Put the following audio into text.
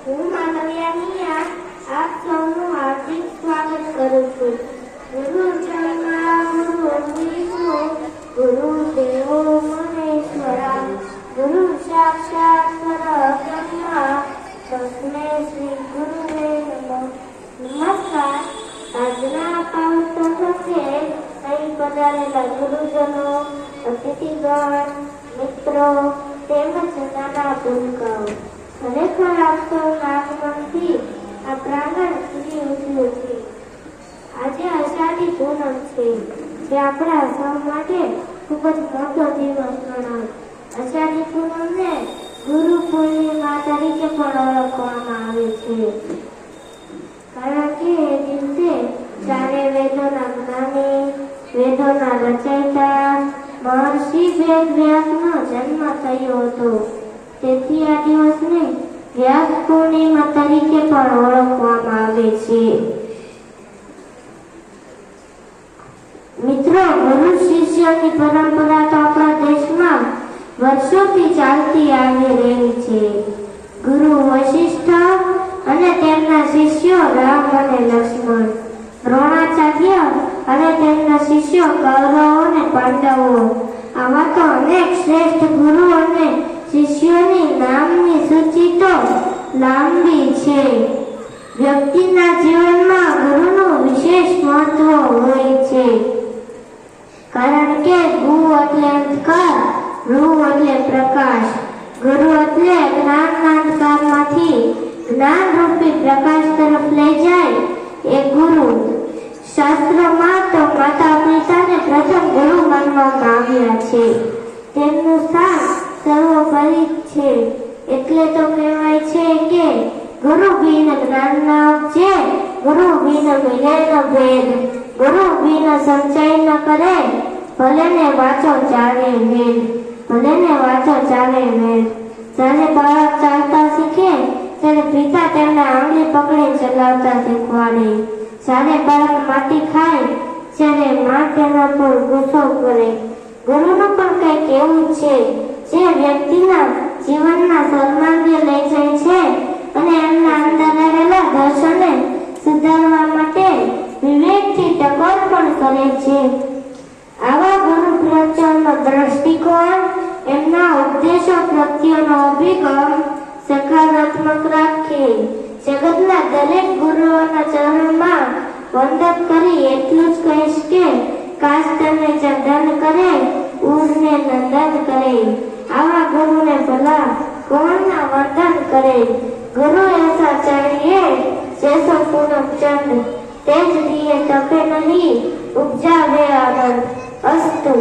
હું માનવ્યાની આપ સૌનું હાર્દિક સ્વાગત કરું છું. ગુરુ બ્રહ્મા ગુરુ વિષ્ણુ ગુરુ દેવો મહેશ્વરા ગુરુ સાક્ષાત પરબ્રહ્મા તસ્મૈ શ્રી ગુરુવે નમઃ. નમસ્કાર. આજના પાવન પ્રસંગે અહીં પધારેલા ગુરુજનો, અતિથિગણ, મિત્રો તેમજ નાના ભૂલકાઓ, ખરેખર આપ સૌના આગમનથી આ પ્રાંગણ ખીલી ઉઠ્યું છે. આજે અષાઢી પૂનમ છે, જે આપણા સૌ માટે ખૂબ જ મોટો દિવસ ગણાય. અષાઢી પૂનમને ગુરુ પૂર્ણિમા તરીકે પણ ઓળખવામાં આવે છે, કારણ કે એ દિવસે ચારે વેદોના જ્ઞાની, વેદોના રચયિતા મહર્ષિ વેદવ્યાસનો જન્મ થયો હતો. તેથી આ દિવસને વ્યાસ પૂર્ણિમા તરીકે પણ ઓળખવામાં આવે છે. મિત્રો, ગુરુ શિષ્યની પરંપરા તો આપણા દેશમાં વર્ષોથી ચાલતી આવી રહી છે. ગુરુ વશિષ્ઠ અને તેમના શિષ્યો રામ અને લક્ષ્મણ, દ્રોણાચાર્ય અને તેમના શિષ્યો કૌરવ અને પાંડવો, આવા તો અનેક શ્રેષ્ઠ ગુરુ અને શિષ્યોની નામની સૂચિ તો લાંબી છે. વ્યક્તિના જીવનમાં ગુરુનું વિશેષ મહત્વ હોય છે, કારણ કે ગુ એટલે અંધકાર, રૂ એટલે પ્રકાશ. ગુરુ એટલે જ્ઞાનના અંધકારમાંથી જ્ઞાનરૂપી પ્રકાશ તરફ લઈ જાય એ ગુરુ. શાસ્ત્રોમાં તો માતા પિતાને પ્રથમ ગુરુ માનવામાં આવ્યા છે. તેમનું સ્થાન સર્વોપરી છે. એટલે તો કહેવાય છે કે ગુરુ બિન જ્ઞાન ન ઉપજે, ગુરુ બિન મિલે ન ભેદ, ગુરુ બિન સંચય ન કરે, ભલે ને વાંચો ચાલે વેદ, ભલે ને વાંચો ચાલે વેદ. જ્યારે બાળક ચાલતા શીખે ત્યારે પિતા તેમને આંગળી પકડી ચલાવતા શીખવાડે. જ્યારે બાળક માટી ખાય ત્યારે મા તેના પર ગુસ્સો કરે. ગુરુનું પણ કંઈક એવું છે જે વ્યક્તિના જીવનના સન્માર્ગે લઈ જાય છે અને એમના અંદર રહેલા દોષોને સુધારવા માટે વિવેકથી ટકોર પણ કરે છે. આવા ગુરુ પ્રત્યેનો દ્રષ્ટિકોણ, એમના ઉપદેશો પ્રત્યેનો અભિગમ સકારાત્મક રાખી જગતના દરેક ગુરુઓના ચરણમાં વંદન કરી એટલું જ કહીશ કે કાશ તમે ચંદન કરે ઉરને નંદન કરે. આવા ગુરુને ભલા કોણ ના વંદન કરે. ગુરુ એસા ચાહીએ જૈસો પૂનમ ચંદ, તેજ દિએ તપે નહીં ઉપજાવે આનંદ. અસ્તુ.